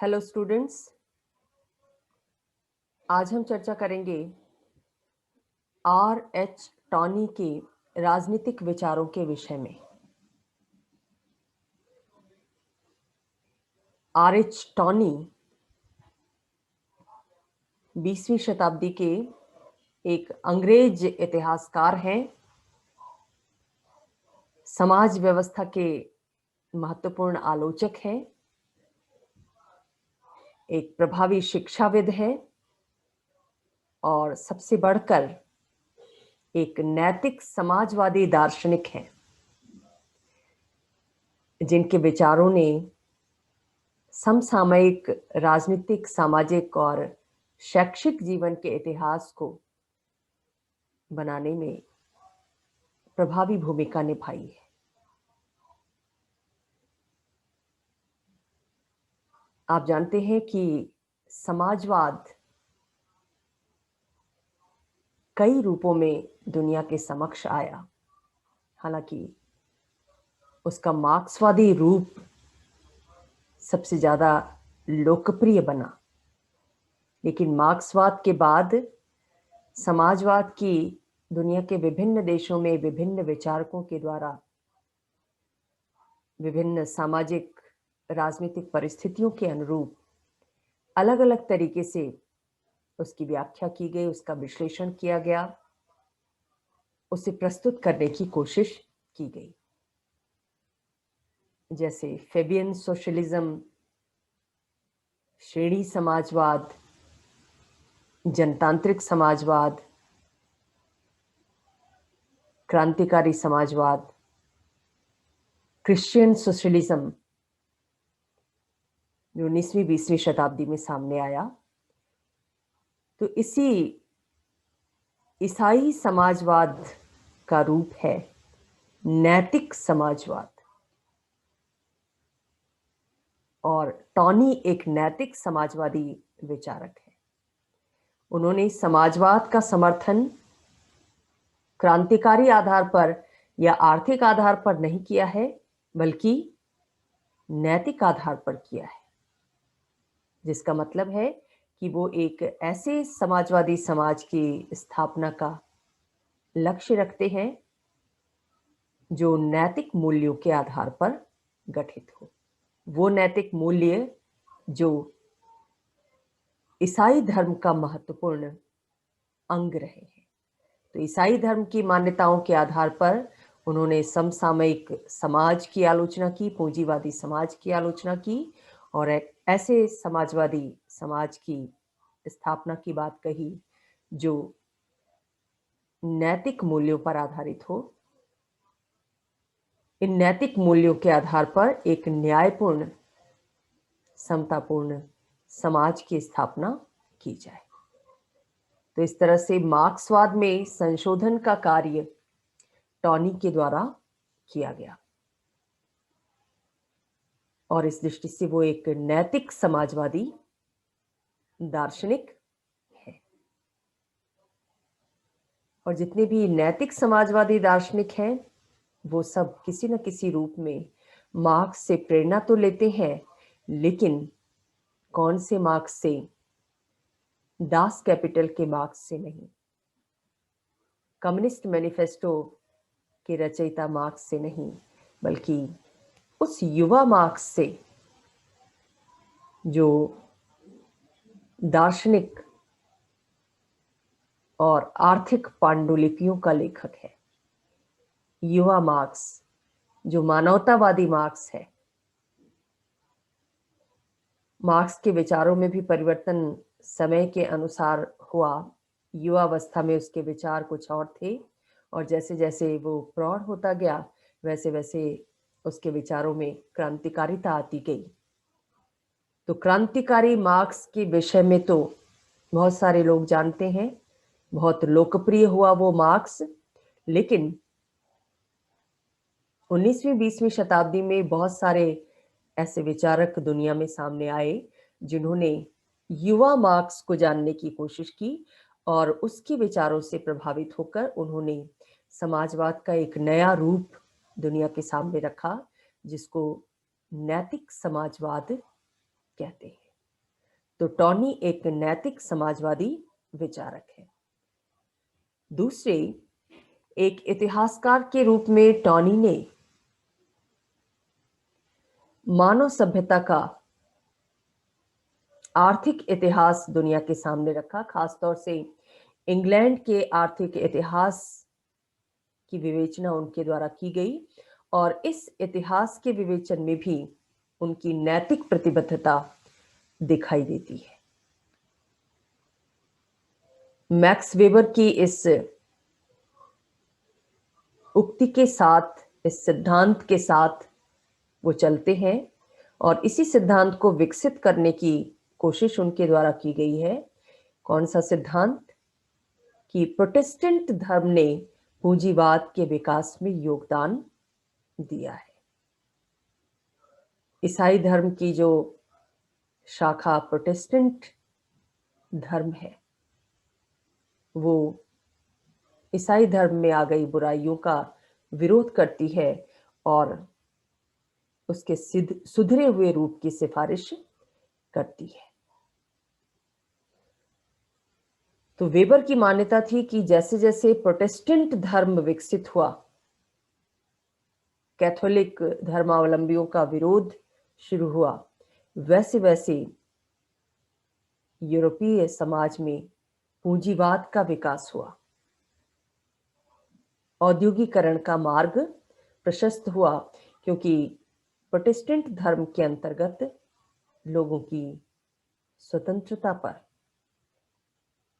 Hello students, आज हम चर्चा करेंगे R.H. टॉनी के राजनीतिक विचारों के विषय में। R.H. टॉनी 20वीं शताब्दी के एक अंग्रेज इतिहासकार हैं, समाज व्यवस्था के महत्वपूर्ण आलोचक हैं, एक प्रभावी शिक्षाविद हैं और सबसे बढ़कर एक नैतिक समाजवादी दार्शनिक हैं, जिनके विचारों ने समसामयिक राजनीतिक, सामाजिक और शैक्षिक जीवन के इतिहास को बनाने में प्रभावी भूमिका निभाई है। आप जानते हैं कि समाजवाद कई रूपों में दुनिया के समक्ष आया। हालांकि उसका मार्क्सवादी रूप सबसे ज्यादा लोकप्रिय बना, लेकिन मार्क्सवाद के बाद समाजवाद की दुनिया के विभिन्न देशों में विभिन्न विचारकों के द्वारा विभिन्न सामाजिक राजनीतिक परिस्थितियों के अनुरूप अलग अलग तरीके से उसकी व्याख्या की गई, उसका विश्लेषण किया गया, उसे प्रस्तुत करने की कोशिश की गई। जैसे फेबियन सोशलिज्म, श्रेणी समाजवाद, जनतांत्रिक समाजवाद, क्रांतिकारी समाजवाद, क्रिश्चियन सोशलिज्म, जो 19वीं-20वीं शताब्दी में सामने आया। तो इसी ईसाई समाजवाद का रूप है नैतिक समाजवाद, और टॉनी एक नैतिक समाजवादी विचारक है। उन्होंने समाजवाद का समर्थन क्रांतिकारी आधार पर या आर्थिक आधार पर नहीं किया है, बल्कि नैतिक आधार पर किया है, जिसका मतलब है कि वो एक ऐसे समाजवादी समाज की स्थापना का लक्ष्य रखते हैं जो नैतिक मूल्यों के आधार पर गठित हो। वो नैतिक मूल्य जो ईसाई धर्म का महत्वपूर्ण अंग रहे हैं। तो ईसाई धर्म की मान्यताओं के आधार पर उन्होंने समसामयिक समाज की आलोचना की, पूंजीवादी समाज की आलोचना की, और एक ऐसे समाजवादी समाज की स्थापना की बात कही जो नैतिक मूल्यों पर आधारित हो। इन नैतिक मूल्यों के आधार पर एक न्यायपूर्ण, समतापूर्ण समाज की स्थापना की जाए। तो इस तरह से मार्क्सवाद में संशोधन का कार्य टॉनी के द्वारा किया गया, और इस दृष्टि से वो एक नैतिक समाजवादी दार्शनिक है। और जितने भी नैतिक समाजवादी दार्शनिक हैं, वो सब किसी न किसी रूप में मार्क्स से प्रेरणा तो लेते हैं, लेकिन कौन से मार्क्स से? दास कैपिटल के मार्क्स से नहीं, कम्युनिस्ट मैनिफेस्टो के रचयिता मार्क्स से नहीं, बल्कि उस युवा मार्क्स से जो दार्शनिक और आर्थिक पांडुलिपियों का लेखक है। युवा मार्क्स जो मानवतावादी मार्क्स है। मार्क्स के विचारों में भी परिवर्तन समय के अनुसार हुआ। युवावस्था में उसके विचार कुछ और थे, और जैसे जैसे वो प्रौढ़ होता गया, वैसे वैसे उसके विचारों में क्रांतिकारिता आती गई। तो क्रांतिकारी मार्क्स के विषय में तो बहुत सारे लोग जानते हैं, बहुत लोकप्रिय हुआ वो मार्क्स। लेकिन 19वीं-20वीं शताब्दी में बहुत सारे ऐसे विचारक दुनिया में सामने आए जिन्होंने युवा मार्क्स को जानने की कोशिश की, और उसके विचारों से प्रभावित होकर उन्होंने समाजवाद का एक नया रूप दुनिया के सामने रखा, जिसको नैतिक समाजवाद कहते हैं। तो टॉनी एक नैतिक समाजवादी विचारक है। दूसरे, एक इतिहासकार के रूप में टॉनी ने मानव सभ्यता का आर्थिक इतिहास दुनिया के सामने रखा, खासतौर से इंग्लैंड के आर्थिक इतिहास की विवेचना उनके द्वारा की गई और इस इतिहास के विवेचन में भी उनकी नैतिक प्रतिबद्धता दिखाई देती है। मैक्स वेबर की इस उक्ति के साथ, इस सिद्धांत के साथ वो चलते हैं और इसी सिद्धांत को विकसित करने की कोशिश उनके द्वारा की गई है। कौन सा सिद्धांत? कि प्रोटेस्टेंट धर्म ने पूंजीवाद के विकास में योगदान दिया है। ईसाई धर्म की जो शाखा प्रोटेस्टेंट धर्म है, वो ईसाई धर्म में आ गई बुराइयों का विरोध करती है और उसके सुधरे हुए रूप की सिफारिश करती है। तो वेबर की मान्यता थी कि जैसे जैसे प्रोटेस्टेंट धर्म विकसित हुआ, कैथोलिक धर्मावलंबियों का विरोध शुरू हुआ, वैसे वैसे यूरोपीय समाज में पूंजीवाद का विकास हुआ, औद्योगिकरण का मार्ग प्रशस्त हुआ, क्योंकि प्रोटेस्टेंट धर्म के अंतर्गत लोगों की स्वतंत्रता पर,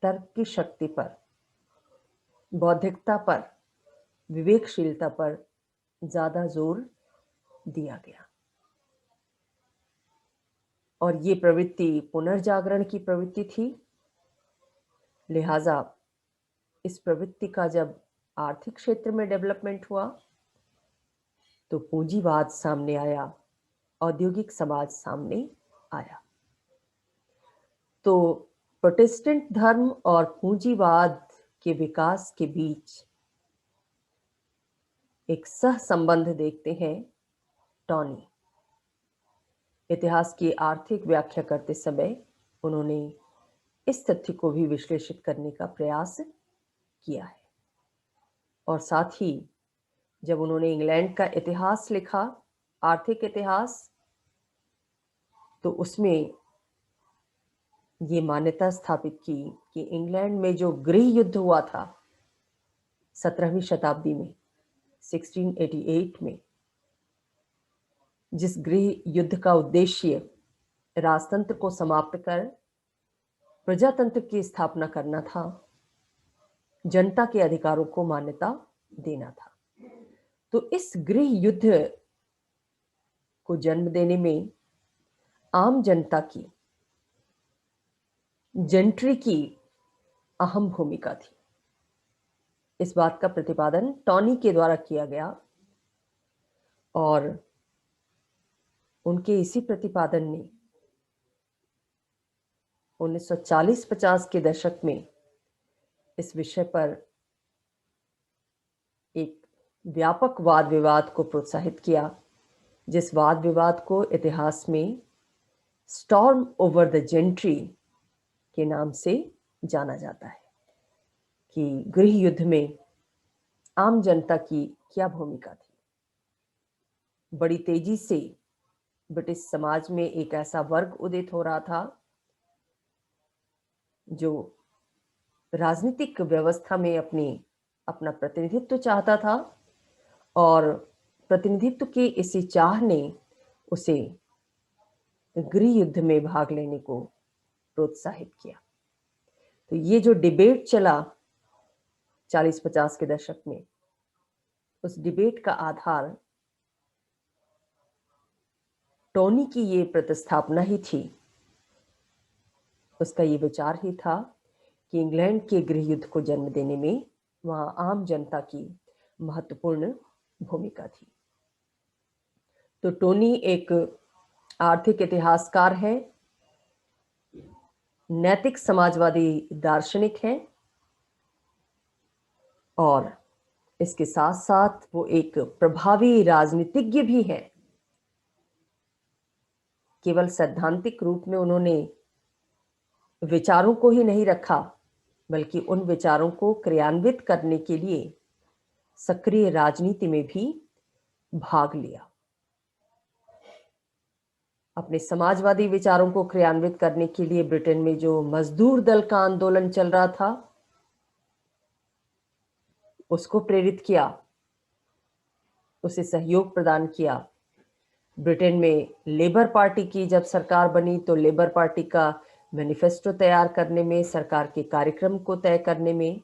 तर्क की शक्ति पर, बौद्धिकता पर, विवेकशीलता पर ज्यादा जोर दिया गया। और ये प्रवृत्ति पुनर्जागरण की प्रवृत्ति थी। लिहाजा इस प्रवृत्ति का जब आर्थिक क्षेत्र में डेवलपमेंट हुआ तो पूंजीवाद सामने आया, औद्योगिक समाज सामने आया। तो प्रोटेस्टेंट धर्म और पूंजीवाद के विकास के बीच एक सह संबंध देखते हैं टॉनी। इतिहास की आर्थिक व्याख्या करते समय उन्होंने इस तथ्य को भी विश्लेषित करने का प्रयास किया है। और साथ ही जब उन्होंने इंग्लैंड का इतिहास लिखा, आर्थिक इतिहास, तो उसमें ये मान्यता स्थापित की कि इंग्लैंड में जो गृह युद्ध हुआ था 17वीं शताब्दी में, 1688 में, जिस गृह युद्ध का उद्देश्य राजतंत्र को समाप्त कर प्रजातंत्र की स्थापना करना था, जनता के अधिकारों को मान्यता देना था, तो इस गृह युद्ध को जन्म देने में आम जनता की, जेंट्री की अहम भूमिका थी। इस बात का प्रतिपादन टॉनी के द्वारा किया गया और उनके इसी प्रतिपादन ने 1940-50 के दशक में इस विषय पर एक व्यापक वाद विवाद को प्रोत्साहित किया, जिस वाद विवाद को इतिहास में स्टॉर्म ओवर द जेंट्री के नाम से जाना जाता है कि गृह युद्ध में आम जनता की क्या भूमिका थी। बड़ी तेजी से ब्रिटिश समाज में एक ऐसा वर्ग उदित हो रहा था जो राजनीतिक व्यवस्था में अपना प्रतिनिधित्व चाहता था और प्रतिनिधित्व की इसी चाह ने उसे गृह युद्ध में भाग लेने को प्रोत्साहित किया। तो ये जो डिबेट चला 40-50 के दशक में, उस डिबेट का आधार टोनी की ये प्रतिस्थापना ही थी। उसका ये विचार ही था कि इंग्लैंड के गृह युद्ध को जन्म देने में वहां आम जनता की महत्वपूर्ण भूमिका थी। तो टोनी एक आर्थिक इतिहासकार है, नैतिक समाजवादी दार्शनिक है और इसके साथ साथ वो एक प्रभावी राजनीतिज्ञ भी है। केवल सैद्धांतिक रूप में उन्होंने विचारों को ही नहीं रखा, बल्कि उन विचारों को क्रियान्वित करने के लिए सक्रिय राजनीति में भी भाग लिया। अपने समाजवादी विचारों को क्रियान्वित करने के लिए ब्रिटेन में जो मजदूर दल का आंदोलन चल रहा था, उसको प्रेरित किया, उसे सहयोग प्रदान किया। ब्रिटेन में लेबर पार्टी की जब सरकार बनी तो लेबर पार्टी का मैनिफेस्टो तैयार करने में, सरकार के कार्यक्रम को तय करने में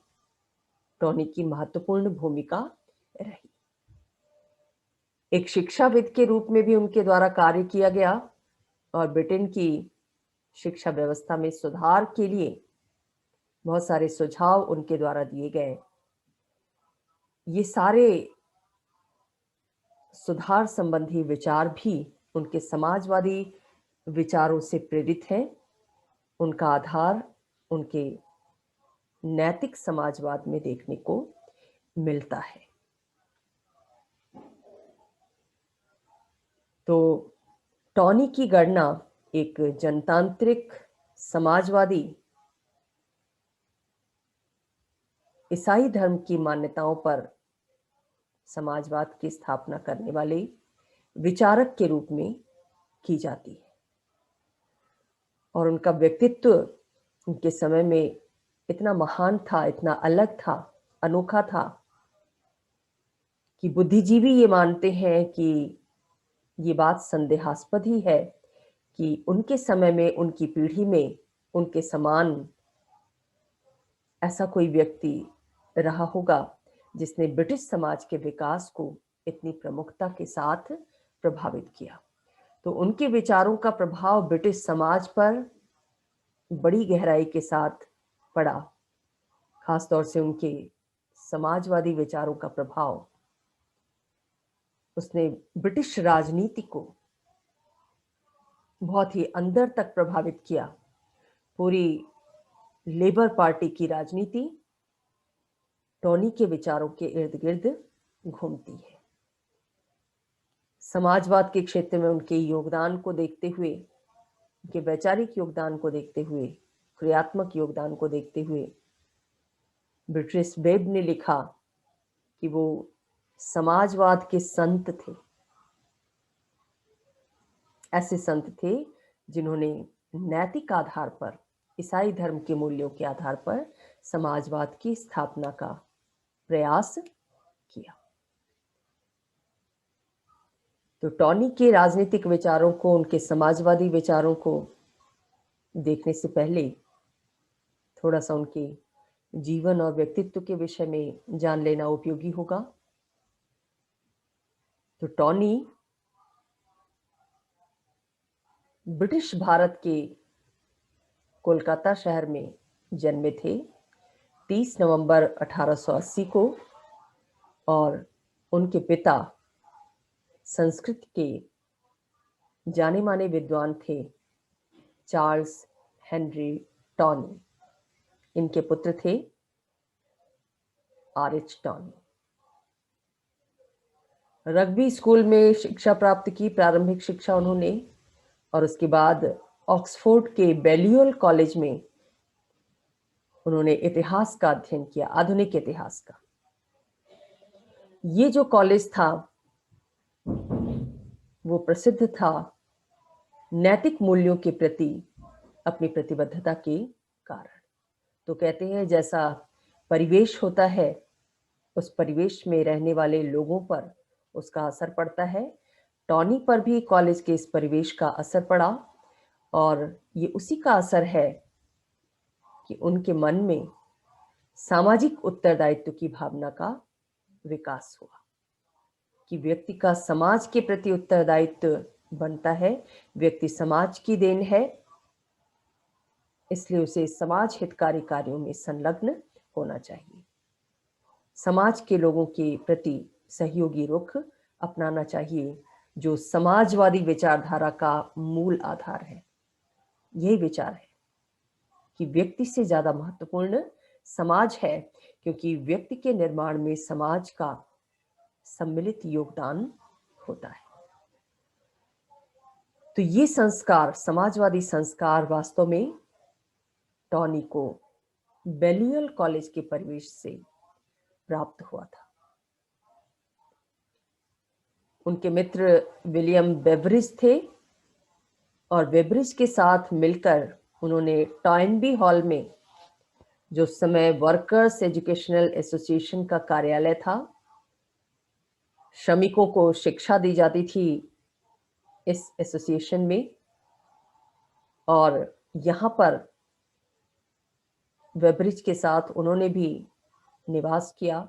टोनी की महत्वपूर्ण भूमिका रही। एक शिक्षाविद के रूप में भी उनके द्वारा कार्य किया गया और ब्रिटेन की शिक्षा व्यवस्था में सुधार के लिए बहुत सारे सुझाव उनके द्वारा दिए गए। ये सारे सुधार संबंधी विचार भी उनके समाजवादी विचारों से प्रेरित हैं। उनका आधार उनके नैतिक समाजवाद में देखने को मिलता है। तो टोनी की गणना एक जनतांत्रिक समाजवादी ईसाई धर्म की मान्यताओं पर समाजवाद की स्थापना करने वाले विचारक के रूप में की जाती है। और उनका व्यक्तित्व उनके समय में इतना महान था, इतना अलग था, अनोखा था कि बुद्धिजीवी ये मानते हैं कि ये बात संदेहास्पद ही है कि उनके समय में, उनकी पीढ़ी में उनके समान ऐसा कोई व्यक्ति रहा होगा जिसने ब्रिटिश समाज के विकास को इतनी प्रमुखता के साथ प्रभावित किया। तो उनके विचारों का प्रभाव ब्रिटिश समाज पर बड़ी गहराई के साथ पड़ा। खासतौर से उनके समाजवादी विचारों का प्रभाव उसने ब्रिटिश राजनीति को बहुत ही अंदर तक प्रभावित किया। पूरी लेबर पार्टी की राजनीति टोनी के विचारों के इर्द गिर्द घूमती है। समाजवाद के क्षेत्र में उनके योगदान को देखते हुए, उनके वैचारिक योगदान को देखते हुए, क्रियात्मक योगदान को देखते हुए ब्रिटिश वेब ने लिखा कि वो समाजवाद के संत थे। ऐसे संत थे जिन्होंने नैतिक आधार पर, ईसाई धर्म के मूल्यों के आधार पर समाजवाद की स्थापना का प्रयास किया। तो टोनी के राजनीतिक विचारों को, उनके समाजवादी विचारों को देखने से पहले थोड़ा सा उनके जीवन और व्यक्तित्व के विषय में जान लेना उपयोगी होगा। तो टोनी ब्रिटिश भारत के कोलकाता शहर में जन्मे थे 30 नवंबर 1880 को, और उनके पिता संस्कृत के जाने माने विद्वान थे चार्ल्स हेनरी टोनी। इनके पुत्र थे आर.एच. टोनी। रग्बी स्कूल में शिक्षा प्राप्त की, प्रारंभिक शिक्षा उन्होंने, और उसके बाद ऑक्सफोर्ड के बेलियोल कॉलेज में उन्होंने इतिहास का अध्ययन किया, आधुनिक इतिहास का। ये जो कॉलेज था वो प्रसिद्ध था नैतिक मूल्यों के प्रति अपनी प्रतिबद्धता के कारण। तो कहते हैं जैसा परिवेश होता है, उस परिवेश में रहने वाले लोगों पर उसका असर पड़ता है। टोनी पर भी कॉलेज के इस परिवेश का असर पड़ा, और ये उसी का असर है कि उनके मन में सामाजिक उत्तरदायित्व की भावना का विकास हुआ, कि व्यक्ति का समाज के प्रति उत्तरदायित्व बनता है। व्यक्ति समाज की देन है, इसलिए उसे समाज हितकारी कार्यों में संलग्न होना चाहिए। समाज के लोगों के प्रति सहयोगी रुख अपनाना चाहिए, जो समाजवादी विचारधारा का मूल आधार है। यही विचार है कि व्यक्ति से ज्यादा महत्वपूर्ण समाज है, क्योंकि व्यक्ति के निर्माण में समाज का सम्मिलित योगदान होता है। तो ये संस्कार, समाजवादी संस्कार, वास्तव में टॉनी को बेलियल कॉलेज के परिवेश से प्राप्त हुआ था। उनके मित्र विलियम बेवरिज थे और बेवरिज के साथ मिलकर उन्होंने टॉयनबी हॉल में, जो उस समय वर्कर्स एजुकेशनल एसोसिएशन का कार्यालय था, श्रमिकों को शिक्षा दी जाती थी इस एसोसिएशन में, और यहाँ पर वेब्रिज के साथ उन्होंने भी निवास किया,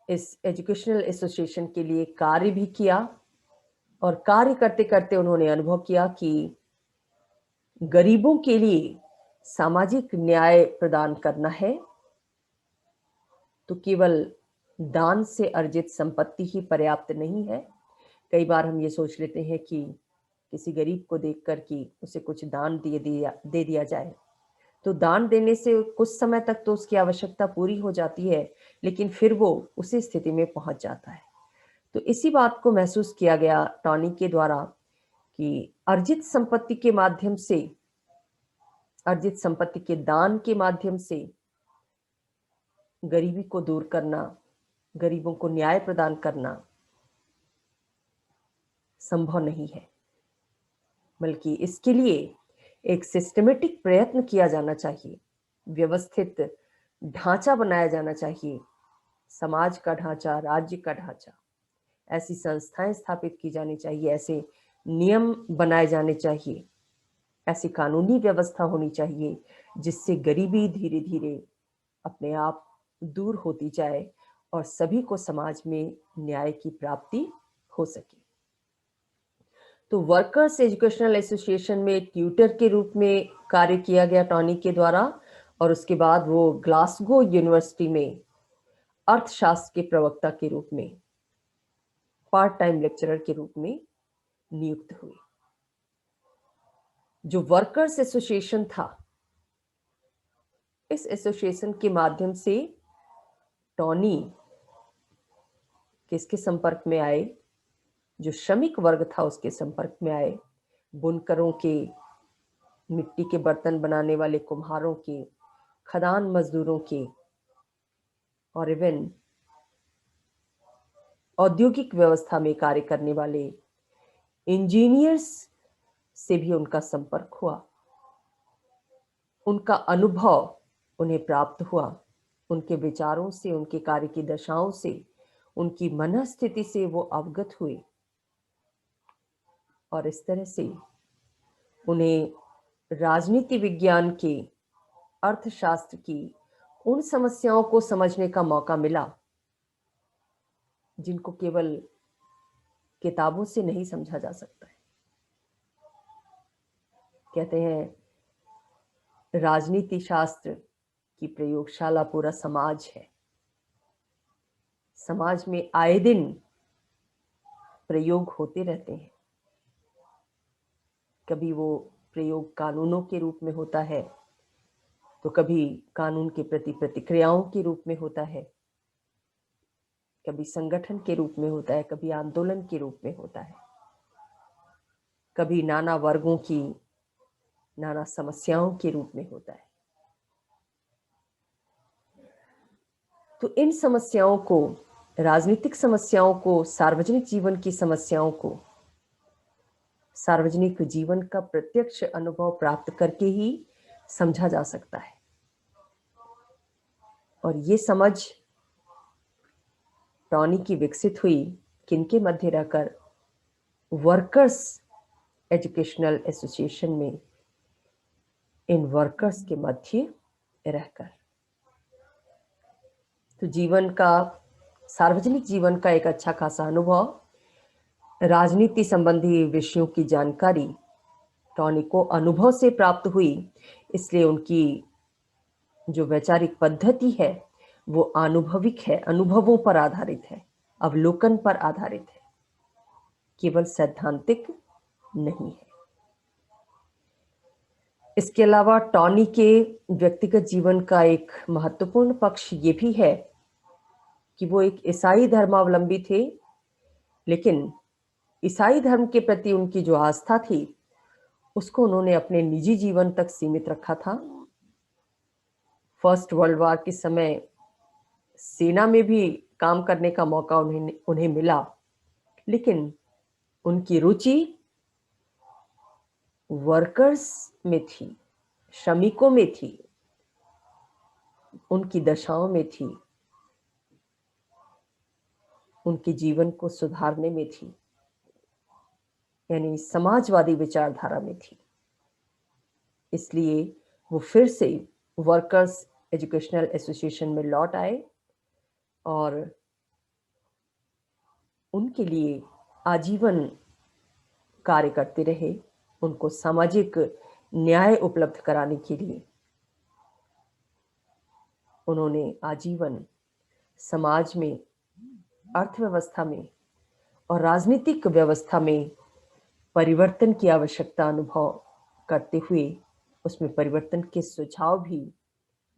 इस एजुकेशनल एसोसिएशन के लिए कार्य भी किया, और कार्य करते करते उन्होंने अनुभव किया कि गरीबों के लिए सामाजिक न्याय प्रदान करना है तो केवल दान से अर्जित संपत्ति ही पर्याप्त नहीं है। कई बार हम ये सोच लेते हैं कि किसी गरीब को देखकर कि उसे कुछ दान दे दिया जाए, तो दान देने से कुछ समय तक तो उसकी आवश्यकता पूरी हो जाती है, लेकिन फिर वो उसी स्थिति में पहुंच जाता है। तो इसी बात को महसूस किया गया टॉनी के द्वारा कि अर्जित संपत्ति के माध्यम से, अर्जित संपत्ति के दान के माध्यम से गरीबी को दूर करना, गरीबों को न्याय प्रदान करना संभव नहीं है, बल्कि इसके लिए एक सिस्टमेटिक प्रयत्न किया जाना चाहिए, व्यवस्थित ढांचा बनाया जाना चाहिए, समाज का ढांचा, राज्य का ढांचा, ऐसी संस्थाएं स्थापित की जानी चाहिए, ऐसे नियम बनाए जाने चाहिए, ऐसी कानूनी व्यवस्था होनी चाहिए जिससे गरीबी धीरे धीरे अपने आप दूर होती जाए और सभी को समाज में न्याय की प्राप्ति हो सके। तो वर्कर्स एजुकेशनल एसोसिएशन में ट्यूटर के रूप में कार्य किया गया टॉनी के द्वारा, और उसके बाद वो ग्लासगो यूनिवर्सिटी में अर्थशास्त्र के प्रवक्ता के रूप में, पार्ट टाइम लेक्चरर के रूप में नियुक्त हुए। जो वर्कर्स एसोसिएशन था, इस एसोसिएशन के माध्यम से टॉनी किसके संपर्क में आए? जो श्रमिक वर्ग था उसके संपर्क में आए, बुनकरों के, मिट्टी के बर्तन बनाने वाले कुम्हारों के, खदान मजदूरों के, और इवन औद्योगिक व्यवस्था में कार्य करने वाले इंजीनियर्स से भी उनका संपर्क हुआ। उनका अनुभव उन्हें प्राप्त हुआ, उनके विचारों से, उनके कार्य की दशाओं से, उनकी मनस्थिति से वो अवगत हुए, और इस तरह से उन्हें राजनीति विज्ञान के, अर्थशास्त्र की उन समस्याओं को समझने का मौका मिला जिनको केवल किताबों से नहीं समझा जा सकता है। कहते हैं राजनीति शास्त्र की प्रयोगशाला पूरा समाज है। समाज में आए दिन प्रयोग होते रहते हैं। कभी वो प्रयोग कानूनों के रूप में होता है, तो कभी कानून के प्रति प्रतिक्रियाओं के रूप में होता है, कभी संगठन के रूप में होता है, कभी आंदोलन के रूप में होता है, कभी नाना वर्गों की नाना समस्याओं के रूप में होता है। तो इन समस्याओं को, राजनीतिक समस्याओं को, सार्वजनिक जीवन की समस्याओं को, सार्वजनिक जीवन का प्रत्यक्ष अनुभव प्राप्त करके ही समझा जा सकता है। और ये समझ टॉनी की विकसित हुई किनके मध्य रहकर? वर्कर्स एजुकेशनल एसोसिएशन में, इन वर्कर्स के मध्य रहकर। तो जीवन का, सार्वजनिक जीवन का एक अच्छा खासा अनुभव, राजनीति संबंधी विषयों की जानकारी टॉनी को अनुभव से प्राप्त हुई, इसलिए उनकी जो वैचारिक पद्धति है वो अनुभविक है, अनुभवों पर आधारित है, अवलोकन पर आधारित है, केवल सैद्धांतिक नहीं है। इसके अलावा टॉनी के व्यक्तिगत जीवन का एक महत्वपूर्ण पक्ष ये भी है कि वो एक ईसाई धर्मावलंबी थे, लेकिन ईसाई धर्म के प्रति उनकी जो आस्था थी उसको उन्होंने अपने निजी जीवन तक सीमित रखा था। फर्स्ट वर्ल्ड वॉर के समय सेना में भी काम करने का मौका उन्हें मिला, लेकिन उनकी रुचि वर्कर्स में थी, श्रमिकों में थी, उनकी दशाओं में थी, उनके जीवन को सुधारने में थी, यानी समाजवादी विचारधारा में थी। इसलिए वो फिर से वर्कर्स एजुकेशनल एसोसिएशन में लौट आए और उनके लिए आजीवन कार्य करते रहे, उनको सामाजिक न्याय उपलब्ध कराने के लिए उन्होंने आजीवन समाज में, अर्थव्यवस्था में और राजनीतिक व्यवस्था में परिवर्तन की आवश्यकता अनुभव करते हुए उसमें परिवर्तन के सुझाव भी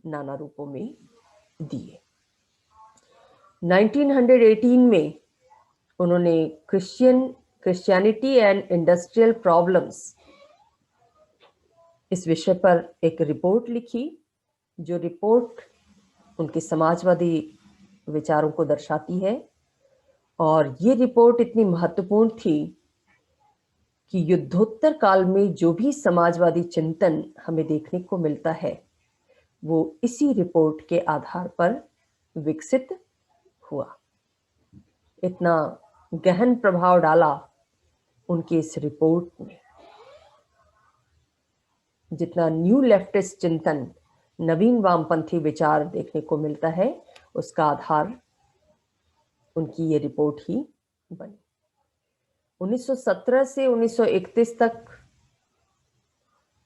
नाना रूपों में दिए। 1918 में उन्होंने क्रिश्चियनिटी एंड इंडस्ट्रियल प्रॉब्लम्स इस विषय पर एक रिपोर्ट लिखी, जो रिपोर्ट उनके समाजवादी विचारों को दर्शाती है। और ये रिपोर्ट इतनी महत्वपूर्ण थी कि युद्धोत्तर काल में जो भी समाजवादी चिंतन हमें देखने को मिलता है वो इसी रिपोर्ट के आधार पर विकसित हुआ। इतना गहन प्रभाव डाला उनके इस रिपोर्ट ने, जितना न्यू लेफ्टिस्ट चिंतन, नवीन वामपंथी विचार देखने को मिलता है, उसका आधार उनकी ये रिपोर्ट ही बनी। 1917 से 1931 तक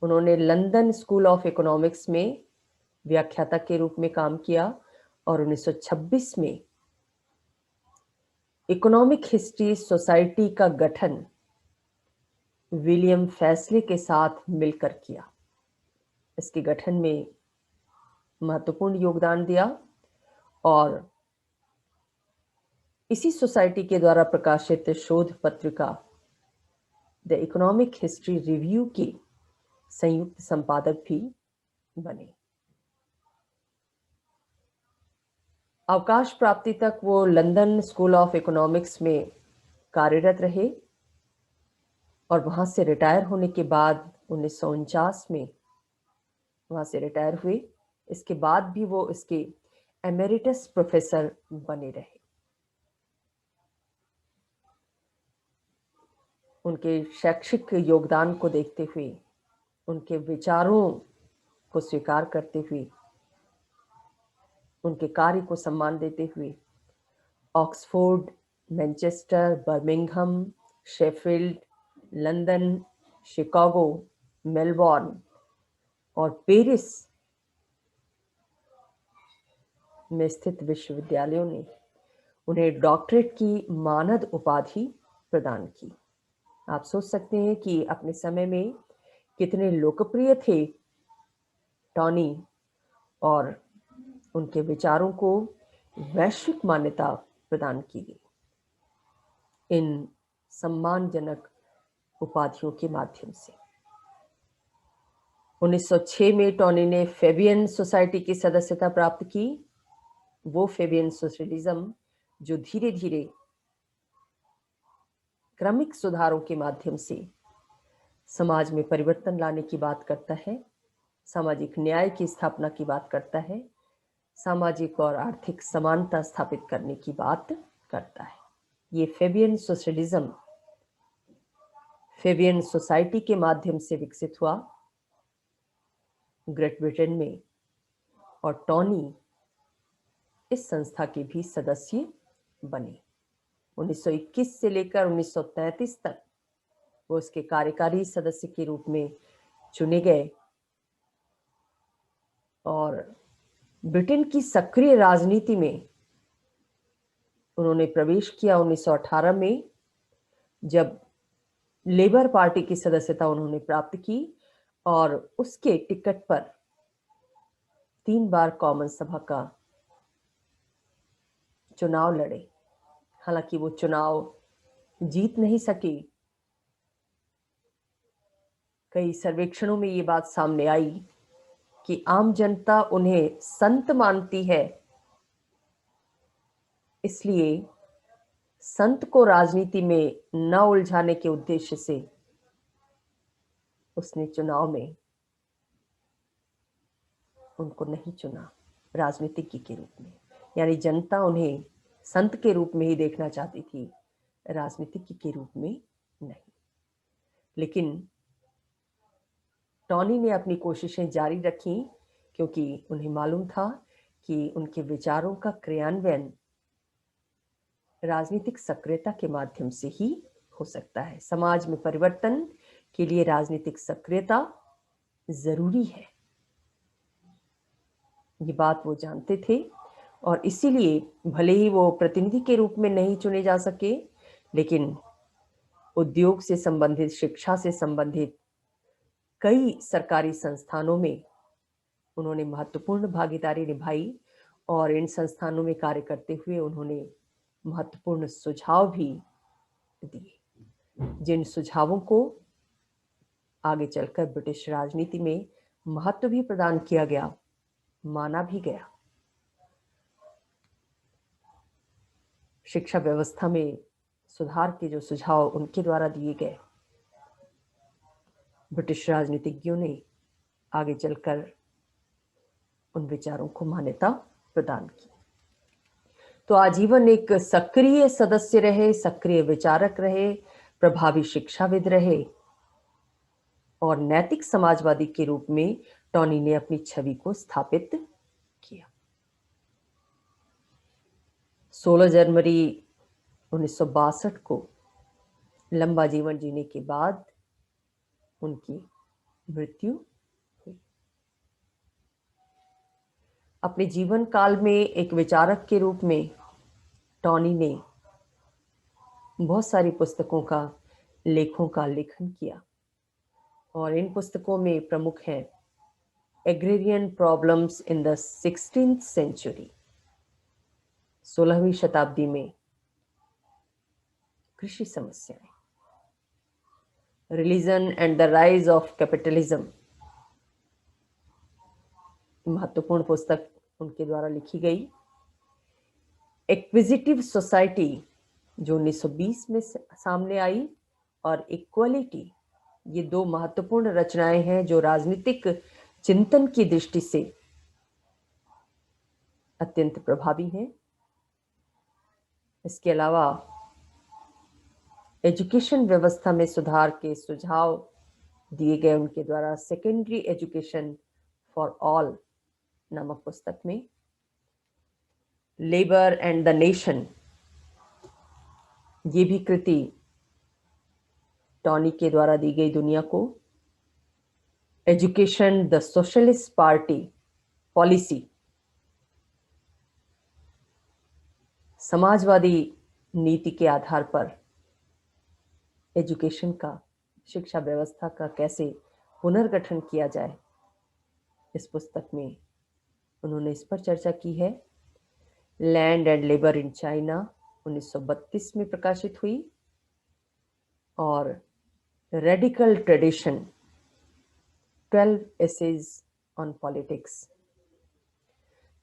उन्होंने लंदन स्कूल ऑफ इकोनॉमिक्स में व्याख्याता के रूप में काम किया और 1926 में इकोनॉमिक हिस्ट्री सोसाइटी का गठन विलियम फैसले के साथ मिलकर किया। इसके गठन में महत्वपूर्ण योगदान दिया और इसी सोसाइटी के द्वारा प्रकाशित शोध पत्रिका द इकोनॉमिक हिस्ट्री रिव्यू के संयुक्त संपादक भी बने। अवकाश प्राप्ति तक वो लंदन स्कूल ऑफ इकोनॉमिक्स में कार्यरत रहे और वहां से रिटायर होने के बाद 1949 में वहां से रिटायर हुए। इसके बाद भी वो इसके एमेरिटस प्रोफेसर बने रहे। उनके शैक्षिक योगदान को देखते हुए, उनके विचारों को स्वीकार करते हुए, उनके कार्य को सम्मान देते हुए Oxford, Manchester, Birmingham, Sheffield, London, Chicago, Melbourne और पेरिस में स्थित विश्वविद्यालयों ने उन्हें डॉक्टरेट की मानद उपाधि प्रदान की। आप सोच सकते हैं कि अपने समय में कितने लोकप्रिय थे टॉनी और उनके विचारों को वैश्विक मान्यता प्रदान की गई इन सम्मानजनक उपाधियों के माध्यम से। 1906 में टॉनी ने फेबियन सोसाइटी की सदस्यता प्राप्त की। वो फेबियन सोशलिज्म जो धीरे धीरे क्रमिक सुधारों के माध्यम से समाज में परिवर्तन लाने की बात करता है, सामाजिक न्याय की स्थापना की बात करता है, सामाजिक और आर्थिक समानता स्थापित करने की बात करता है। ये फेबियन सोशलिज्म फेबियन सोसाइटी के माध्यम से विकसित हुआ ग्रेट ब्रिटेन में, और टॉनी इस संस्था के भी सदस्य बने। 1921 से लेकर 1933 तक वो उसके कार्यकारी सदस्य के रूप में चुने गए और ब्रिटेन की सक्रिय राजनीति में उन्होंने प्रवेश किया 1918 में, जब लेबर पार्टी की सदस्यता उन्होंने प्राप्त की और उसके टिकट पर 3 बार कॉमन सभा का चुनाव लड़े। हालांकि वो चुनाव जीत नहीं सके। कई सर्वेक्षणों में ये बात सामने आई कि आम जनता उन्हें संत मानती है, इसलिए संत को राजनीति में न उलझाने के उद्देश्य से उसने चुनाव में उनको नहीं चुना राजनीतिज्ञ के रूप में। यानी जनता उन्हें संत के रूप में ही देखना चाहती थी, राजनीतिज्ञ के रूप में नहीं। लेकिन टॉनी ने अपनी कोशिशें जारी रखी, क्योंकि उन्हें मालूम था कि उनके विचारों का क्रियान्वयन राजनीतिक सक्रियता के माध्यम से ही हो सकता है। समाज में परिवर्तन के लिए राजनीतिक सक्रियता जरूरी है, ये बात वो जानते थे। और इसीलिए भले ही वो प्रतिनिधि के रूप में नहीं चुने जा सके, लेकिन उद्योग से संबंधित, शिक्षा से संबंधित कई सरकारी संस्थानों में उन्होंने महत्वपूर्ण भागीदारी निभाई और इन संस्थानों में कार्य करते हुए उन्होंने महत्वपूर्ण सुझाव भी दिए, जिन सुझावों को आगे चलकर ब्रिटिश राजनीति में महत्व भी प्रदान किया गया, माना भी गया। शिक्षा व्यवस्था में सुधार के जो सुझाव उनके द्वारा दिए गए, ब्रिटिश राजनीतिज्ञों ने आगे चलकर उन विचारों को मान्यता प्रदान की। तो आजीवन एक सक्रिय सदस्य रहे, सक्रिय विचारक रहे, प्रभावी शिक्षाविद रहे और नैतिक समाजवादी के रूप में टॉनी ने अपनी छवि को स्थापित किया। 16 जनवरी 1962 को लंबा जीवन जीने के बाद उनकी मृत्यु हुई। अपने जीवन काल में एक विचारक के रूप में टॉनी ने बहुत सारी पुस्तकों का, लेखों का लेखन किया और इन पुस्तकों में प्रमुख हैं agrarian problems in the 16th century, 16वीं शताब्दी में कृषि समस्याएं, religion and the rise of capitalism, महत्वपूर्ण पुस्तक उनके द्वारा लिखी गई। एक्विजिटिव सोसाइटी जो 1920 में सामने आई और इक्वलिटी, ये दो महत्वपूर्ण रचनाएं हैं जो राजनीतिक चिंतन की दृष्टि से अत्यंत प्रभावी हैं। इसके अलावा एजुकेशन व्यवस्था में सुधार के सुझाव दिए गए उनके द्वारा सेकेंडरी एजुकेशन फॉर ऑल नामक पुस्तक में। लेबर एंड द नेशन, ये भी कृति टॉनी के द्वारा दी गई दुनिया को। Education the socialist party policy, Samajwadi नीति के आधार पर एजुकेशन का, शिक्षा व्यवस्था का कैसे पुनर्गठन किया जाए, इस पुस्तक में उन्होंने इस पर चर्चा की है। Land and labour in China 1932 में प्रकाशित हुई और radical tradition 12 essays on politics.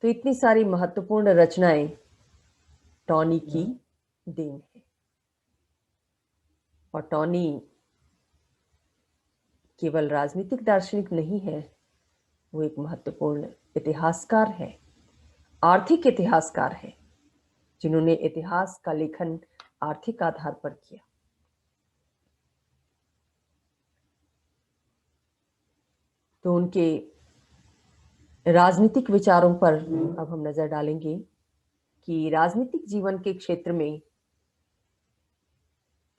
तो इतनी सारी महत्वपूर्ण रचनाएं टॉनी की देन है और टॉनी केवल राजनीतिक दार्शनिक नहीं है, वो एक महत्वपूर्ण इतिहासकार है, आर्थिक इतिहासकार है, जिन्होंने इतिहास का लेखन आर्थिक आधार पर किया। तो उनके राजनीतिक विचारों पर अब हम नजर डालेंगे कि राजनीतिक जीवन के क्षेत्र में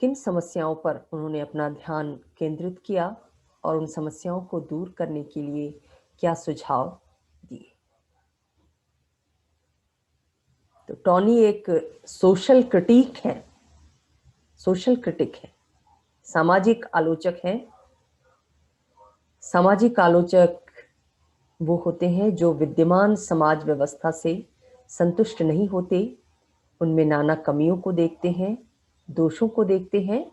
किन समस्याओं पर उन्होंने अपना ध्यान केंद्रित किया और उन समस्याओं को दूर करने के लिए क्या सुझाव दिए। तो टॉनी एक सोशल क्रिटिक है, सोशल क्रिटिक है, सामाजिक आलोचक है। सामाजिक आलोचक वो होते हैं जो विद्यमान समाज व्यवस्था से संतुष्ट नहीं होते, उनमें नाना कमियों को देखते हैं, दोषों को देखते हैं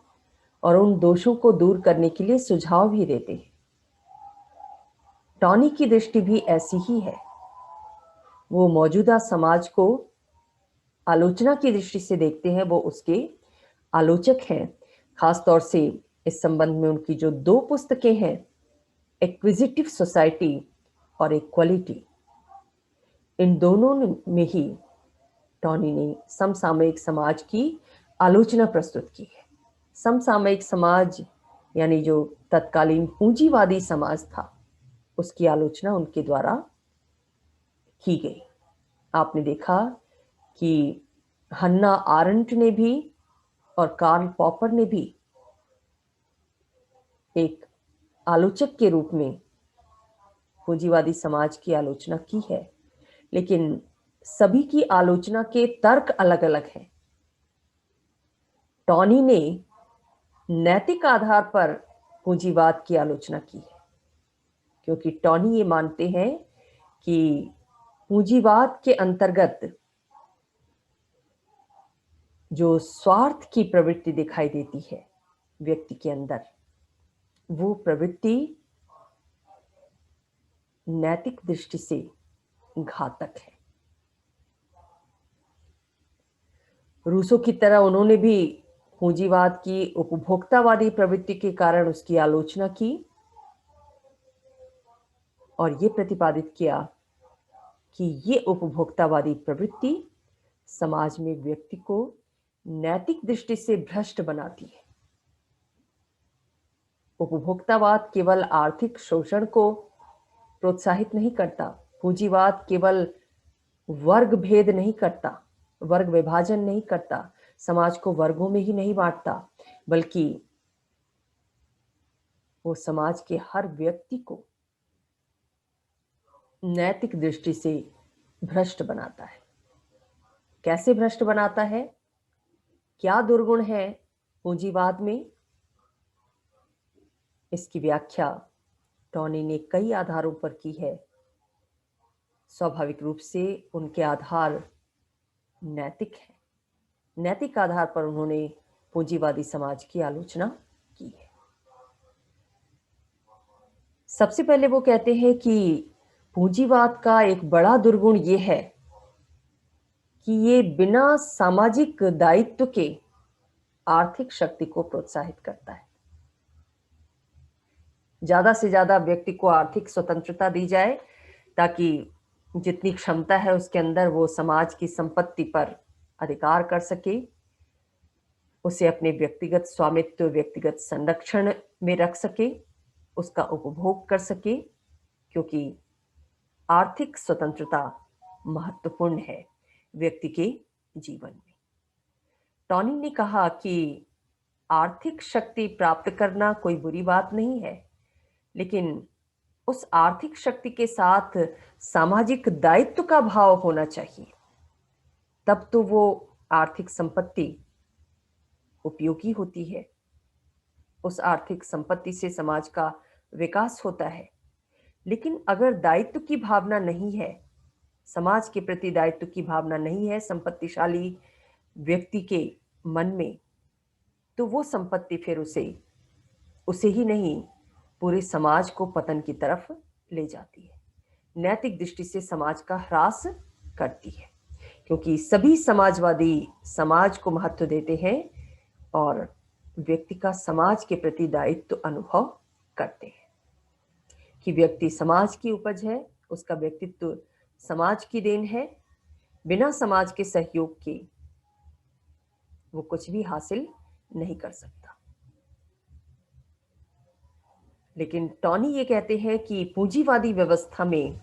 और उन दोषों को दूर करने के लिए सुझाव भी देते हैं। टॉनी की दृष्टि भी ऐसी ही है। वो मौजूदा समाज को आलोचना की दृष्टि से देखते हैं, वो उसके आलोचक हैं। खास तौर से इस संबंध में उनकी जो 2 पुस्तकें हैं, एक्विजिटिव सोसाइटी और इक्वालिटी, इन दोनों में ही टॉनी ने समसामयिक समाज की आलोचना प्रस्तुत की है। समसामयिक समाज यानी जो तत्कालीन पूंजीवादी समाज था, उसकी आलोचना उनके द्वारा की गई। आपने देखा कि हन्ना आरेंट ने भी और कार्ल पॉपर ने भी एक आलोचक के रूप में पूंजीवादी समाज की आलोचना की है, लेकिन सभी की आलोचना के तर्क अलग-अलग हैं। टॉनी ने नैतिक आधार पर पूंजीवाद की आलोचना की है, क्योंकि टॉनी ये मानते हैं कि पूंजीवाद के अंतर्गत जो स्वार्थ की प्रवृत्ति दिखाई देती है व्यक्ति के अंदर, वो प्रवृत्ति नैतिक दृष्टि से घातक है। रूसो की तरह उन्होंने भी पूंजीवाद की उपभोक्तावादी प्रवृत्ति के कारण उसकी आलोचना की और ये प्रतिपादित किया कि ये उपभोक्तावादी प्रवृत्ति समाज में व्यक्ति को नैतिक दृष्टि से भ्रष्ट बनाती है। उपभोक्तावाद केवल आर्थिक शोषण को प्रोत्साहित नहीं करता, पूंजीवाद केवल वर्ग भेद नहीं करता, वर्ग विभाजन नहीं करता, समाज को वर्गों में ही नहीं बांटता, बल्कि वो समाज के हर व्यक्ति को नैतिक दृष्टि से भ्रष्ट बनाता है। कैसे भ्रष्ट बनाता है? क्या दुर्गुण है पूंजीवाद में? इसकी व्याख्या टॉनी ने कई आधारों पर की है। स्वाभाविक रूप से उनके आधार नैतिक हैं। नैतिक आधार पर उन्होंने पूंजीवादी समाज की आलोचना की है। सबसे पहले वो कहते हैं कि पूंजीवाद का एक बड़ा दुर्गुण ये है कि ये बिना सामाजिक दायित्व के आर्थिक शक्ति को प्रोत्साहित करता है। ज्यादा से ज्यादा व्यक्ति को आर्थिक स्वतंत्रता दी जाए ताकि जितनी क्षमता है उसके अंदर वो समाज की संपत्ति पर अधिकार कर सके, उसे अपने व्यक्तिगत स्वामित्व, व्यक्तिगत संरक्षण में रख सके, उसका उपभोग कर सके, क्योंकि आर्थिक स्वतंत्रता महत्वपूर्ण है व्यक्ति के जीवन में। टॉनी ने कहा कि आर्थिक शक्ति प्राप्त करना कोई बुरी बात नहीं है, लेकिन उस आर्थिक शक्ति के साथ सामाजिक दायित्व का भाव होना चाहिए, तब तो वो आर्थिक संपत्ति उपयोगी होती है। उस आर्थिक संपत्ति से समाज का विकास होता है। लेकिन अगर दायित्व की भावना नहीं है, समाज के प्रति दायित्व की भावना नहीं है संपत्तिशाली व्यक्ति के मन में, तो वो संपत्ति फिर उसे ही नहीं, पूरे समाज को पतन की तरफ ले जाती है, नैतिक दृष्टि से समाज का ह्रास करती है, क्योंकि सभी समाजवादी समाज को महत्व देते हैं और व्यक्ति का समाज के प्रति दायित्व अनुभव करते हैं कि व्यक्ति समाज की उपज है, उसका व्यक्तित्व समाज की देन है, बिना समाज के सहयोग के वो कुछ भी हासिल नहीं कर सकता। लेकिन टॉनी ये कहते हैं कि पूंजीवादी व्यवस्था में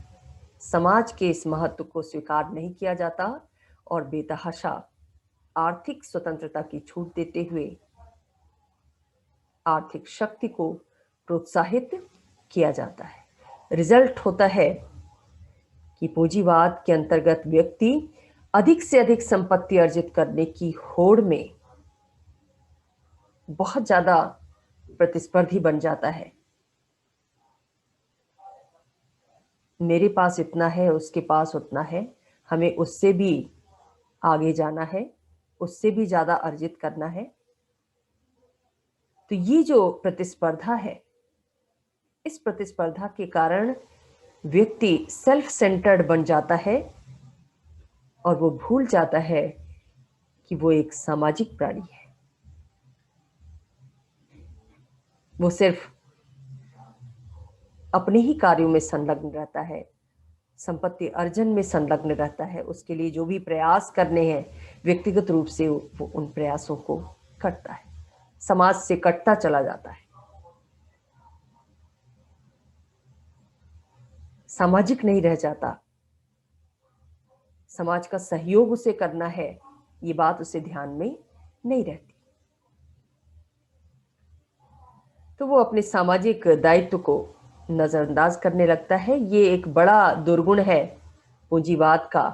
समाज के इस महत्व को स्वीकार नहीं किया जाता और बेतहाशा आर्थिक स्वतंत्रता की छूट देते हुए आर्थिक शक्ति को प्रोत्साहित किया जाता है। रिजल्ट होता है कि पूंजीवाद के अंतर्गत व्यक्ति अधिक से अधिक संपत्ति अर्जित करने की होड़ में बहुत ज्यादा प्रतिस्पर्धी बन जाता है। मेरे पास इतना है, उसके पास उतना है, हमें उससे भी आगे जाना है, उससे भी ज्यादा अर्जित करना है। तो ये जो प्रतिस्पर्धा है, इस प्रतिस्पर्धा के कारण व्यक्ति सेल्फ सेंटर्ड बन जाता है और वो भूल जाता है कि वो एक सामाजिक प्राणी है। वो सिर्फ अपने ही कार्यों में संलग्न रहता है, संपत्ति अर्जन में संलग्न रहता है। उसके लिए जो भी प्रयास करने हैं व्यक्तिगत रूप से वो उन प्रयासों को करता है, समाज से कटता चला जाता है, सामाजिक नहीं रह जाता। समाज का सहयोग उसे करना है, ये बात उसे ध्यान में नहीं रहती। तो वो अपने सामाजिक दायित्व को नजरअंदाज करने लगता है। ये एक बड़ा दुर्गुण है पूंजीवाद का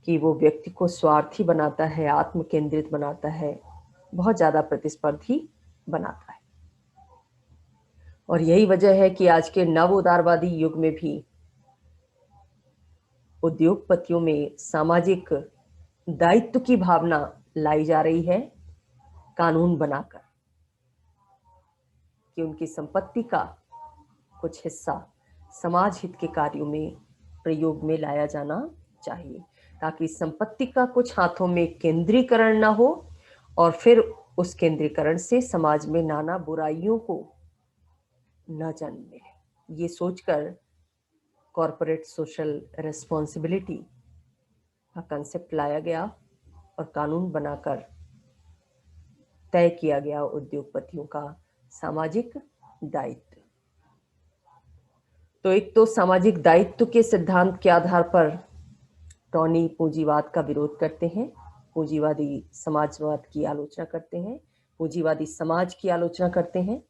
कि वो व्यक्ति को स्वार्थी बनाता है, आत्म केंद्रित बनाता है, बहुत ज्यादा प्रतिस्पर्धी बनाता है। और यही वजह है कि आज के नव उदारवादी युग में भी उद्योगपतियों में सामाजिक दायित्व की भावना लाई जा रही है, कानून बनाकर कि उनकी संपत्ति का कुछ हिस्सा समाज हित के कार्यों में प्रयोग में लाया जाना चाहिए, ताकि संपत्ति का कुछ हाथों में केंद्रीकरण ना हो और फिर उस केंद्रीकरण से समाज में नाना बुराइयों को न जन्म मिले। ये सोचकर कॉर्पोरेट सोशल रेस्पॉन्सिबिलिटी का कंसेप्ट लाया गया और कानून बनाकर तय किया गया उद्योगपतियों का सामाजिक दायित्व। तो एक तो सामाजिक दायित्व के सिद्धांत के आधार पर टॉनी पूंजीवाद का विरोध करते हैं, पूंजीवादी समाजवाद की आलोचना करते हैं, पूंजीवादी समाज की आलोचना करते हैं।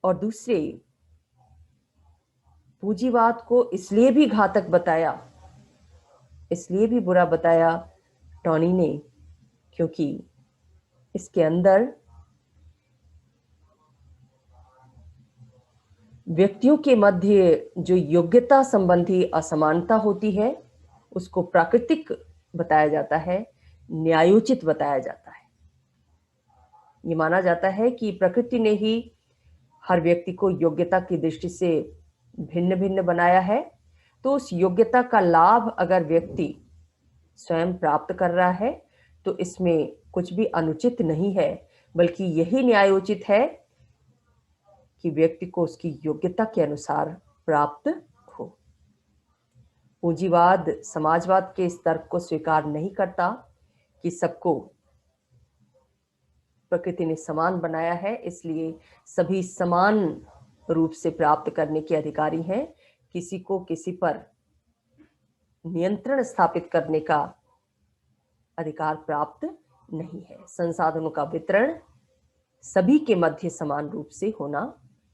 और दूसरे, पूंजीवाद को इसलिए भी घातक बताया, इसलिए भी बुरा बताया टॉनी ने, क्योंकि इसके अंदर व्यक्तियों के मध्य जो योग्यता संबंधी असमानता होती है उसको प्राकृतिक बताया जाता है, न्यायोचित बताया जाता है। ये माना जाता है कि प्रकृति ने ही हर व्यक्ति को योग्यता की दृष्टि से भिन्न भिन्न बनाया है, तो उस योग्यता का लाभ अगर व्यक्ति स्वयं प्राप्त कर रहा है तो इसमें कुछ भी अनुचित नहीं है, बल्कि यही न्यायोचित है कि व्यक्ति को उसकी योग्यता के अनुसार प्राप्त हो। पूंजीवाद समाजवाद के इस तर्क को स्वीकार नहीं करता कि सबको प्रकृति ने समान बनाया है, इसलिए सभी समान रूप से प्राप्त करने के अधिकारी हैं। किसी को किसी पर नियंत्रण स्थापित करने का अधिकार प्राप्त नहीं है। संसाधनों का वितरण सभी के मध्य समान रूप से होना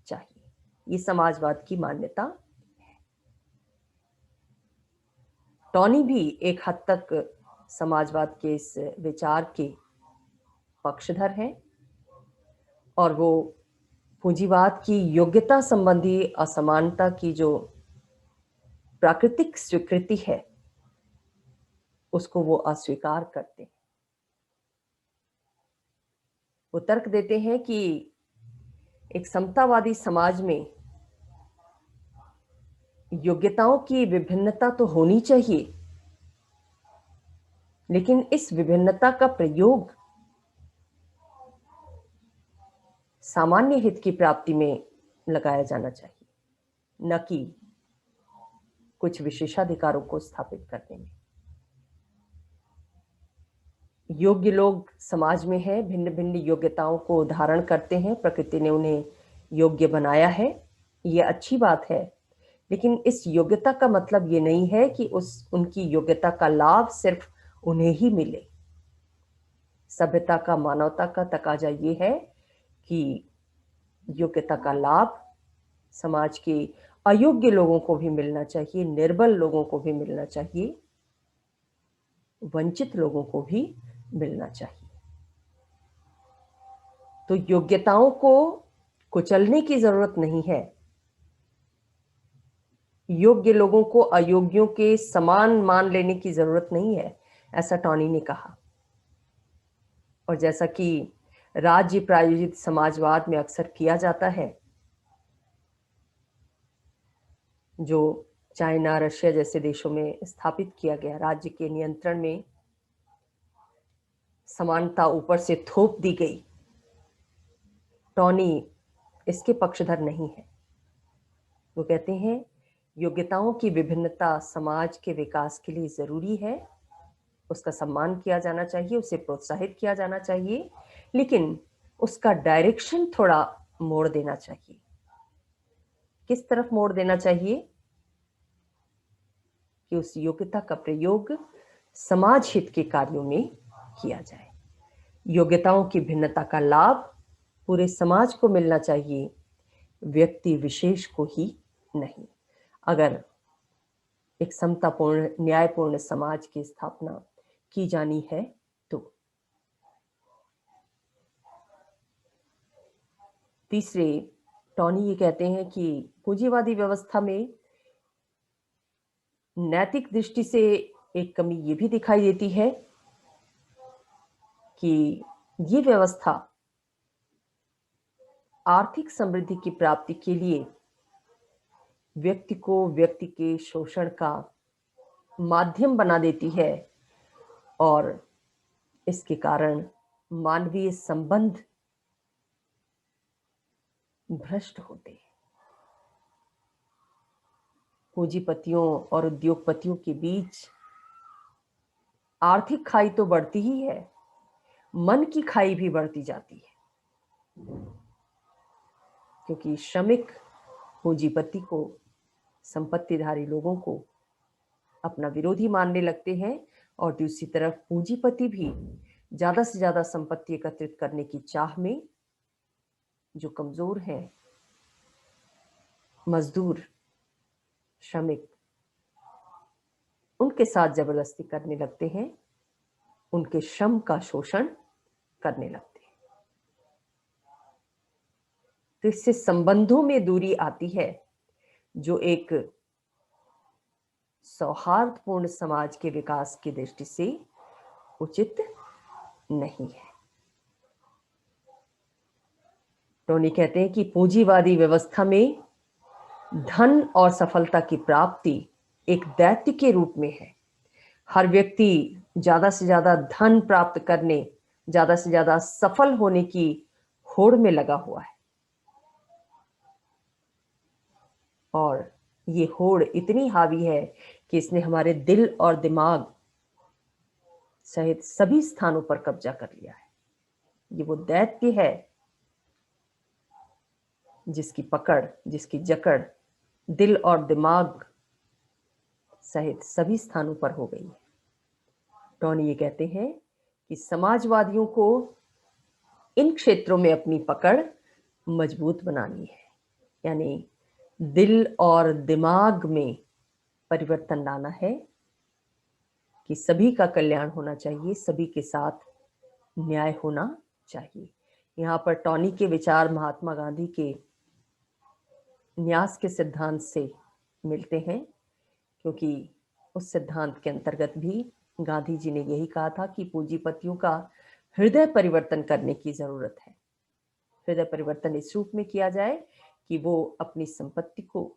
चाहिए, ये समाजवाद की मान्यता है। टॉनी भी एक हद तक समाजवाद के इस विचार के पक्षधर हैं और वो पूंजीवाद की योग्यता संबंधी असमानता की जो प्राकृतिक स्वीकृति है उसको वो अस्वीकार करते हैं। वो तर्क देते हैं कि एक समतावादी समाज में योग्यताओं की विभिन्नता तो होनी चाहिए, लेकिन इस विभिन्नता का प्रयोग सामान्य हित की प्राप्ति में लगाया जाना चाहिए, न कि कुछ विशेषाधिकारों को स्थापित करने में। योग्य लोग समाज में हैं, भिन्न भिन्न योग्यताओं को धारण करते हैं, प्रकृति ने उन्हें योग्य बनाया है, ये अच्छी बात है। लेकिन इस योग्यता का मतलब ये नहीं है कि उनकी योग्यता का लाभ सिर्फ उन्हें ही मिले। सभ्यता का, मानवता का तकाजा ये है कि योग्यता का लाभ समाज के अयोग्य लोगों को भी मिलना चाहिए, निर्बल लोगों को भी मिलना चाहिए, वंचित लोगों को भी मिलना चाहिए। तो योग्यताओं को कुचलने की जरूरत नहीं है, योग्य लोगों को अयोग्यों के समान मान लेने की जरूरत नहीं है, ऐसा टॉनी ने कहा। और जैसा कि राज्य प्रायोजित समाजवाद में अक्सर किया जाता है, जो चाइना, रशिया जैसे देशों में स्थापित किया गया, राज्य के नियंत्रण में समानता ऊपर से थोप दी गई, टॉनी इसके पक्षधर नहीं है। वो कहते हैं योग्यताओं की विभिन्नता समाज के विकास के लिए जरूरी है, उसका सम्मान किया जाना चाहिए, उसे प्रोत्साहित किया जाना चाहिए, लेकिन उसका डायरेक्शन थोड़ा मोड़ देना चाहिए। किस तरफ मोड़ देना चाहिए? कि उस योग्यता का प्रयोग समाज हित के कार्यों में किया जाए। योग्यताओं की भिन्नता का लाभ पूरे समाज को मिलना चाहिए, व्यक्ति विशेष को ही नहीं। अगर एक समतापूर्ण, न्यायपूर्ण समाज की स्थापना की जानी है तो। तीसरे, टॉनी ये कहते हैं कि पूंजीवादी व्यवस्था में नैतिक दृष्टि से एक कमी ये भी दिखाई देती है कि ये व्यवस्था आर्थिक समृद्धि की प्राप्ति के लिए व्यक्ति को व्यक्ति के शोषण का माध्यम बना देती है और इसके कारण मानवीय संबंध भ्रष्ट होते हैं। पूंजीपतियों और उद्योगपतियों के बीच आर्थिक खाई तो बढ़ती ही है, मन की खाई भी बढ़ती जाती है, क्योंकि श्रमिक पूंजीपति को, संपत्तिधारी लोगों को अपना विरोधी मानने लगते हैं और दूसरी तरफ पूंजीपति भी ज्यादा से ज्यादा संपत्ति एकत्रित करने की चाह में जो कमजोर हैं, मजदूर, श्रमिक, उनके साथ जबरदस्ती करने लगते हैं, उनके श्रम का शोषण करने लगते हैं। तो इससे संबंधों में दूरी आती है, जो एक सौहार्दपूर्ण समाज के विकास की दृष्टि से उचित नहीं है। टोनी कहते हैं कि पूंजीवादी व्यवस्था में धन और सफलता की प्राप्ति एक दैत्य के रूप में है। हर व्यक्ति ज्यादा से ज्यादा धन प्राप्त करने, ज्यादा से ज्यादा सफल होने की होड़ में लगा हुआ है, और ये होड़ इतनी हावी है कि इसने हमारे दिल और दिमाग सहित सभी स्थानों पर कब्जा कर लिया है। ये वो दैत्य है जिसकी पकड़, जिसकी जकड़ दिल और दिमाग सहित सभी स्थानों पर हो गई है। टॉनी ये कहते हैं कि समाजवादियों को इन क्षेत्रों में अपनी पकड़ मजबूत बनानी है, यानी दिल और दिमाग में परिवर्तन लाना है कि सभी का कल्याण होना चाहिए, सभी के साथ न्याय होना चाहिए। यहाँ पर टॉनी के विचार महात्मा गांधी के न्यास के सिद्धांत से मिलते हैं, क्योंकि उस सिद्धांत के अंतर्गत भी गांधी जी ने यही कहा था कि पूंजीपतियों का हृदय परिवर्तन करने की जरूरत है। हृदय परिवर्तन इस रूप में किया जाए कि वो अपनी संपत्ति को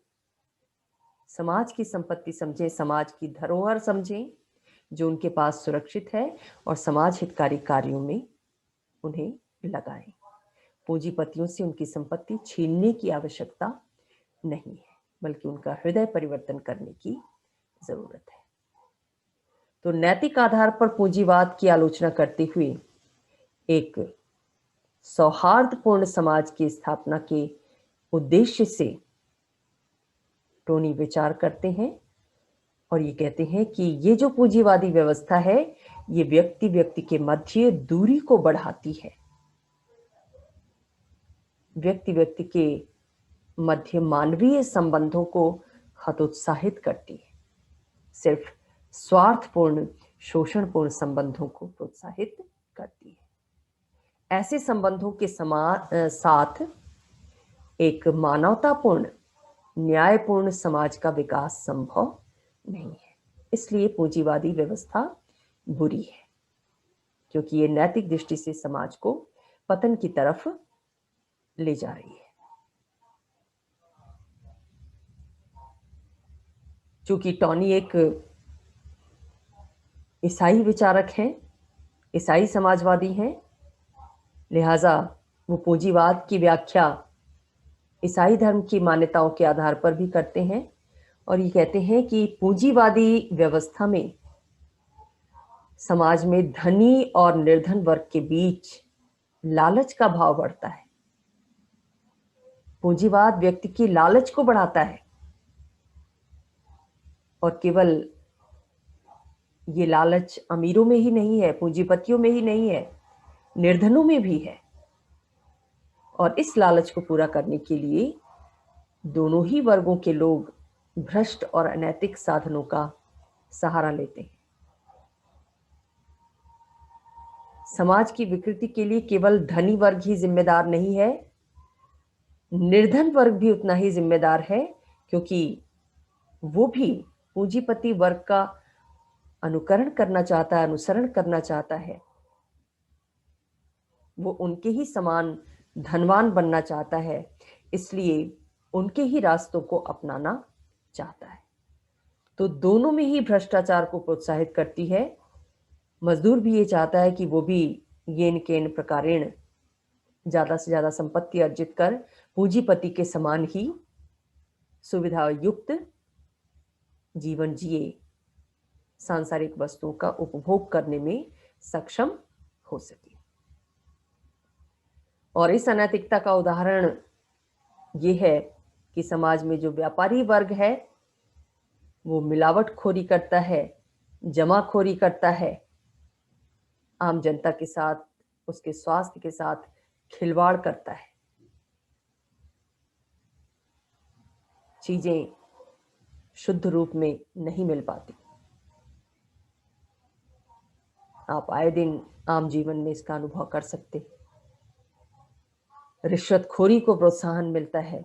समाज की संपत्ति समझें, समाज की धरोहर समझें जो उनके पास सुरक्षित है, और समाज हितकारी कार्यों में उन्हें लगाएं। पूंजीपतियों से उनकी संपत्ति छीनने की आवश्यकता नहीं है, बल्कि उनका हृदय परिवर्तन करने की जरूरत है। तो नैतिक आधार पर पूंजीवाद की आलोचना करते हुए एक सौहार्दपूर्ण समाज की स्थापना के उद्देश्य से टोनी विचार करते हैं और ये कहते हैं कि ये जो पूंजीवादी व्यवस्था है, ये व्यक्ति व्यक्ति के मध्य दूरी को बढ़ाती है, व्यक्ति व्यक्ति के मध्य मानवीय संबंधों को हतोत्साहित करती है, सिर्फ स्वार्थपूर्ण, शोषणपूर्ण संबंधों को प्रोत्साहित करती है। ऐसे संबंधों के साथ एक मानवतापूर्ण, न्यायपूर्ण समाज का विकास संभव नहीं है। इसलिए पूंजीवादी व्यवस्था बुरी है, क्योंकि ये नैतिक दृष्टि से समाज को पतन की तरफ ले जा रही है। चूंकि टॉनी एक ईसाई विचारक हैं, ईसाई समाजवादी हैं, लिहाजा वो पूंजीवाद की व्याख्या ईसाई धर्म की मान्यताओं के आधार पर भी करते हैं और ये कहते हैं कि पूंजीवादी व्यवस्था में समाज में धनी और निर्धन वर्ग के बीच लालच का भाव बढ़ता है। पूंजीवाद व्यक्ति की लालच को बढ़ाता है और केवल ये लालच अमीरों में ही नहीं है, पूंजीपतियों में ही नहीं है, निर्धनों में भी है। और इस लालच को पूरा करने के लिए दोनों ही वर्गों के लोग भ्रष्ट और अनैतिक साधनों का सहारा लेते हैं। समाज की विकृति के लिए केवल धनी वर्ग ही जिम्मेदार नहीं है, निर्धन वर्ग भी उतना ही जिम्मेदार है, क्योंकि वो भी पूंजीपति वर्ग का अनुकरण करना चाहता है, अनुसरण करना चाहता है। वो उनके ही समान धनवान बनना चाहता है, इसलिए उनके ही रास्तों को अपनाना चाहता है। तो दोनों में ही भ्रष्टाचार को प्रोत्साहित करती है। मजदूर भी ये चाहता है कि वो भी येन केन प्रकारेण ज्यादा से ज्यादा संपत्ति अर्जित कर पूंजीपति के समान ही सुविधा युक्त जीवन जिए, सांसारिक वस्तुओं का उपभोग करने में सक्षम हो सके। और इस अनैतिकता का उदाहरण ये है कि समाज में जो व्यापारी वर्ग है वो मिलावटखोरी करता है, जमाखोरी करता है, आम जनता के साथ, उसके स्वास्थ्य के साथ खिलवाड़ करता है। चीजें शुद्ध रूप में नहीं मिल पाती। आप आए दिन आम जीवन में इसका अनुभव कर सकते। रिश्वतखोरी को प्रोत्साहन मिलता है।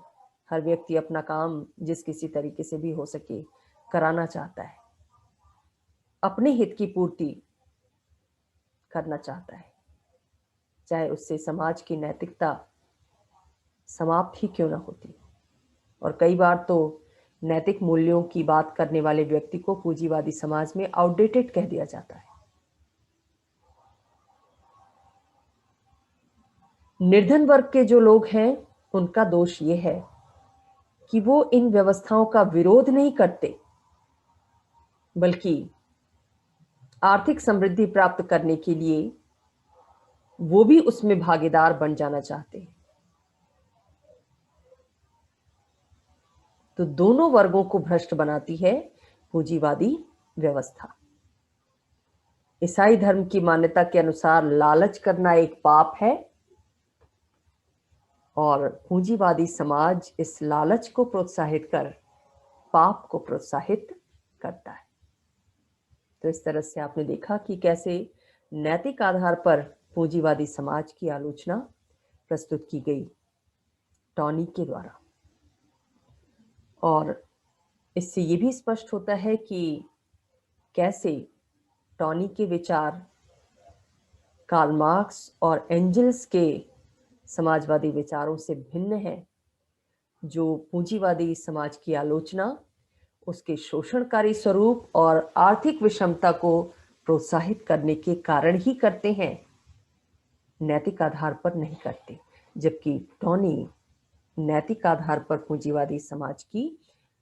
हर व्यक्ति अपना काम जिस किसी तरीके से भी हो सके कराना चाहता है, अपने हित की पूर्ति करना चाहता है, चाहे उससे समाज की नैतिकता समाप्त ही क्यों ना होती। और कई बार तो नैतिक मूल्यों की बात करने वाले व्यक्ति को पूंजीवादी समाज में आउटडेटेड कह दिया जाता है। निर्धन वर्ग के जो लोग हैं उनका दोष ये है कि वो इन व्यवस्थाओं का विरोध नहीं करते, बल्कि आर्थिक समृद्धि प्राप्त करने के लिए वो भी उसमें भागीदार बन जाना चाहते हैं। तो दोनों वर्गों को भ्रष्ट बनाती है पूंजीवादी व्यवस्था। ईसाई धर्म की मान्यता के अनुसार लालच करना एक पाप है और पूंजीवादी समाज इस लालच को प्रोत्साहित कर पाप को प्रोत्साहित करता है। तो इस तरह से आपने देखा कि कैसे नैतिक आधार पर पूंजीवादी समाज की आलोचना प्रस्तुत की गई टॉनी के द्वारा। और इससे ये भी स्पष्ट होता है कि कैसे टॉनी के विचार कार्ल मार्क्स और एंजल्स के समाजवादी विचारों से भिन्न है, जो पूंजीवादी समाज की आलोचना उसके शोषणकारी स्वरूप और आर्थिक विषमता को प्रोत्साहित करने के कारण ही करते हैं, नैतिक आधार पर नहीं करते। जबकि टॉनी नैतिक आधार पर पूंजीवादी समाज की